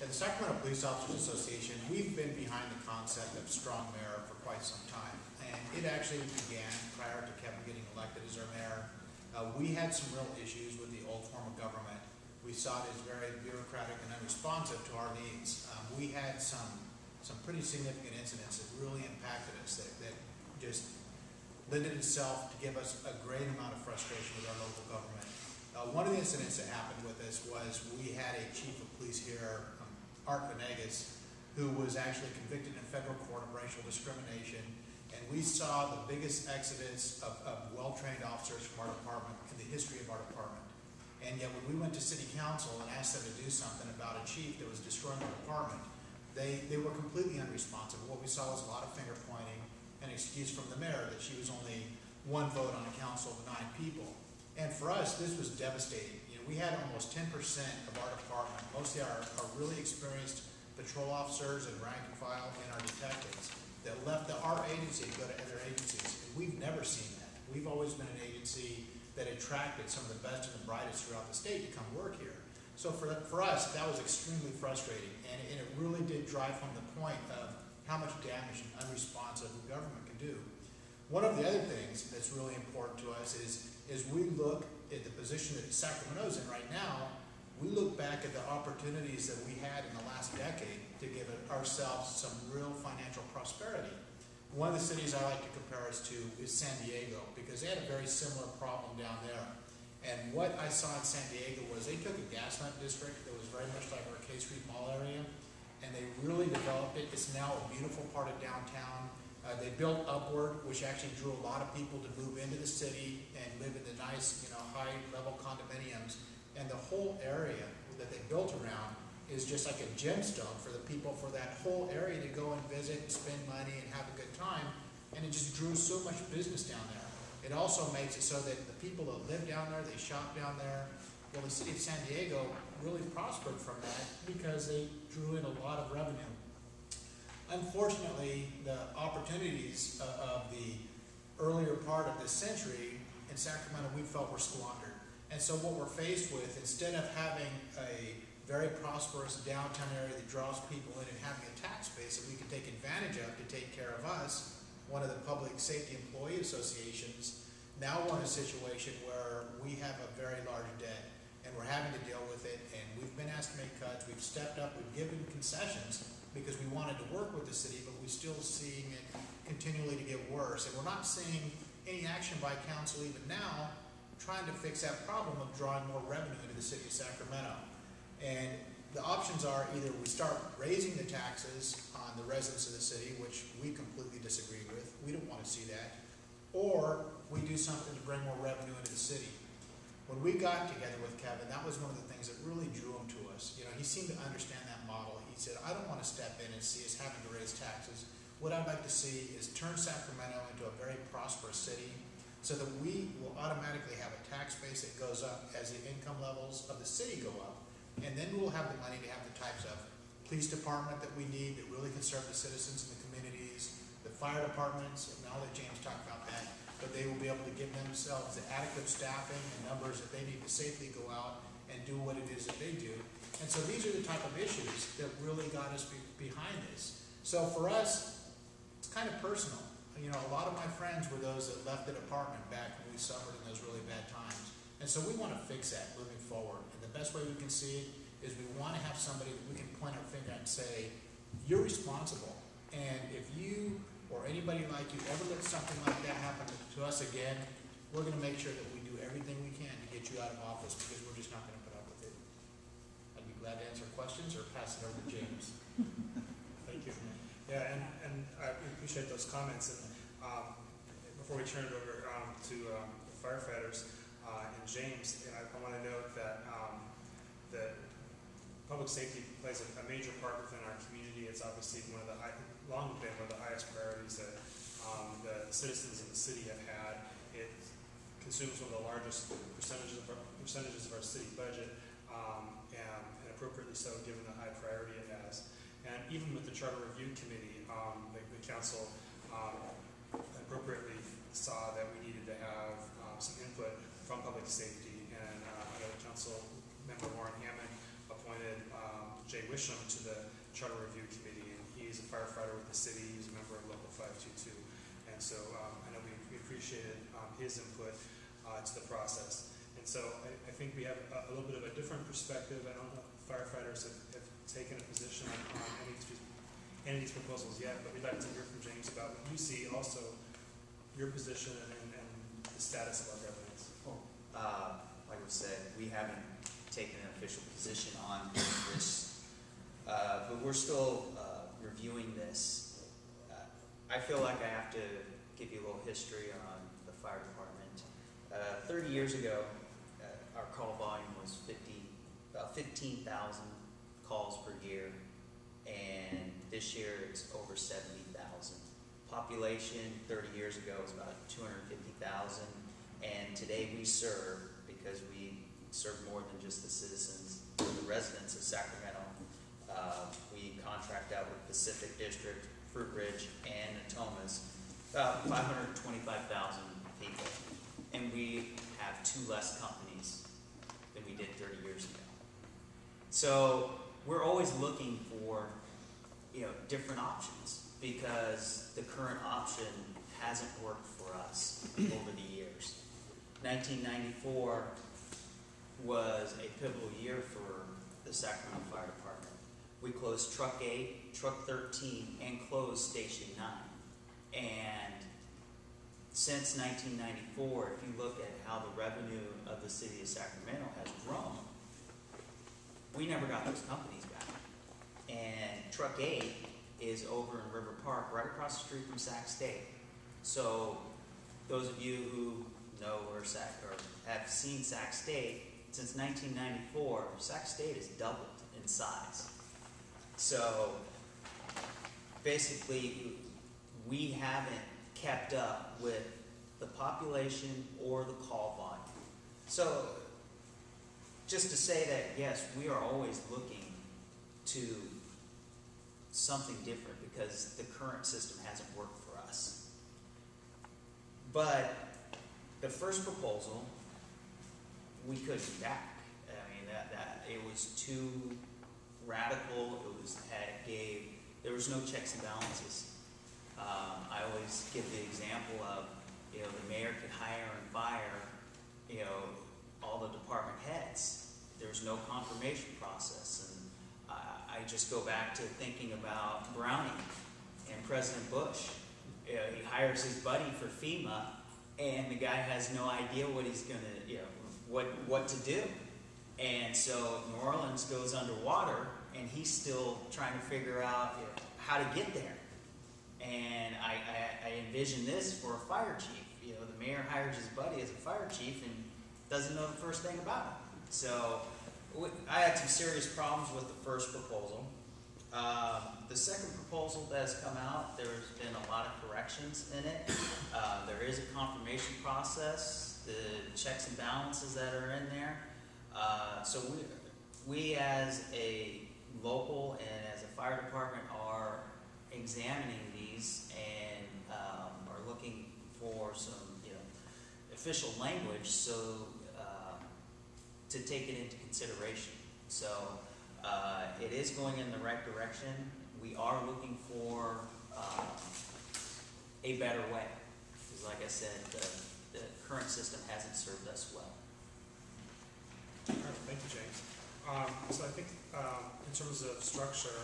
At the Sacramento Police Officers Association, we've been behind the concept of strong mayor for quite some time. And it actually began prior to Kevin getting elected as our mayor. We had some real issues with the old form of government. We saw it as very bureaucratic and unresponsive to our needs. We had some pretty significant incidents that really impacted us, that just lended itself to give us a great amount of frustration with our local government. One of the incidents that happened with us was we had a chief of police here, Art Venegas, who was actually convicted in federal court of racial discrimination, and we saw the biggest exodus of well-trained officers from our department in the history of our department. And yet when we went to city council and asked them to do something about a chief that was destroying our department, they were completely unresponsive. What we saw was a lot of finger pointing and excuse from the mayor that she was only one vote on a council of 9 people. And for us, this was devastating. You know, we had almost 10% of our department, mostly our really experienced patrol officers and rank and file and our detectives, that left our agency to go to other agencies. And we've never seen that. We've always been an agency that attracted some of the best and the brightest throughout the state to come work here. So for us, that was extremely frustrating, and it really did drive home the point of how much damage an unresponsive government can do. One of the other things that's really important to us is we look at the position that Sacramento's in right now. We look back at the opportunities that we had in the last decade to give ourselves some real financial prosperity. One of the cities I like to compare us to is San Diego, because they had a very similar problem down there. And what I saw in San Diego was they took a gas lamp district that was very much like our K Street Mall area, and they really developed it. It's now a beautiful part of downtown. They built upward, which actually drew a lot of people to move into the city and live in the nice, high-level condominiums. And the whole area that they built around is just like a gemstone for the people for that whole area to go and visit and spend money and have a good time. And it just drew so much business down there. It also makes it so that the people that live down there, they shop down there. Well, the city of San Diego really prospered from that because they drew in a lot of revenue. Unfortunately, the opportunities of the earlier part of this century in Sacramento we felt were squandered. And so what we're faced with, instead of having a very prosperous downtown area that draws people in and having a tax base that we can take advantage of to take care of us, one of the public safety employee associations, now we're in a situation where we have a very large debt and we're having to deal with it, and we've been asked to make cuts, we've stepped up, we've given concessions because we wanted to work with the city, but we're still seeing it continually to get worse. And we're not seeing any action by council even now trying to fix that problem of drawing more revenue into the city of Sacramento. And the options are either we start raising the taxes on the residents of the city, which we completely disagree with, we don't want to see that, or we do something to bring more revenue into the city. When we got together with Kevin, that was one of the things that really drew him to us. You know, he seemed to understand that model. He said, I don't want to step in and see us having to raise taxes. What I'd like to see is turn Sacramento into a very prosperous city so that we will automatically have a tax base that goes up as the income levels of the city go up. And then we'll have the money to have the types of police department that we need that really can serve the citizens in the communities, the fire departments, and I'll let James talk about that, but they will be able to give themselves the adequate staffing and numbers that they need to safely go out and do what it is that they do. And so these are the type of issues that really got us behind this. So for us, it's kind of personal. You know, a lot of my friends were those that left the department back when we suffered in those really bad times. And so we want to fix that moving forward. And the best way we can see it is we want to have somebody that we can point our finger at and say, you're responsible. And if you or anybody like you ever let something like that happen to us again, we're going to make sure that we do everything we can to get you out of office, because we're just not going to put up with it. I'd be glad to answer questions or pass it over to James. Thank you. Yeah, and I appreciate those comments. And before we turn it over to the firefighters and James, and I want to note that that public safety plays a major part within our community. It's obviously long been one of the highest priorities that the citizens of the city have had. It consumes one of the largest percentages of our city budget, and appropriately so, given the high priority it has. And even with the Charter Review Committee, the council appropriately saw that we needed to have some input from public safety, and I know Council Member Warren Hammond appointed Jay Wish push him to the Charter Review Committee, and he's a firefighter with the city. He's a member of Local 522, and so I know we appreciated his input to the process. And so I think we have a little bit of a different perspective. I don't know if firefighters have taken a position on any of these proposals yet, but we'd like to hear from James about what you see, also your position and the status of our governance. Well, like we said, we haven't taken an official position on this, but we're still reviewing this. I feel like I have to give you a little history on the fire department. 30 years ago, our call volume was about 15,000 calls per year, and this year it's over 70,000. Population 30 years ago was about 250,000, and today we serve, because we serve more than just the citizens, the residents of Sacramento. We contract out with Pacific District, Fruit Ridge, and Natomas, about 525,000 people, and we have 2 less companies than we did 30 years ago. So we're always looking for, different options, because the current option hasn't worked for us over the years. 1994 was a pivotal year for the Sacramento Fire Department. We closed Truck 8, Truck 13, and closed Station 9. And since 1994, if you look at how the revenue of the city of Sacramento has grown, we never got those companies back. And Truck 8 is over in River Park, right across the street from Sac State. So those of you who know or have seen Sac State, since 1994, Sac State has doubled in size. So basically, we haven't kept up with the population or the call volume. So just to say that, yes, we are always looking to something different, because the current system hasn't worked for us. But the first proposal, we couldn't be back. I mean, that it was too radical. There was no checks and balances. I always give the example of, the mayor could hire and fire, all the department heads. There was no confirmation process. And I just go back to thinking about Browning and President Bush. He hires his buddy for FEMA, and the guy has no idea what he's going to, what to do. And so New Orleans goes underwater, and he's still trying to figure out how to get there. And I envision this for a fire chief. The mayor hires his buddy as a fire chief and doesn't know the first thing about it. So I had some serious problems with the first proposal. The second proposal that has come out, there's been a lot of corrections in it. There is a confirmation process, the checks and balances that are in there. So we as a local and as a fire department are examining these and are looking for some official language to take it into consideration. So it is going in the right direction. We are looking for a better way, because like I said, the current system hasn't served us well. All right, thank you, James. So I think in terms of structure,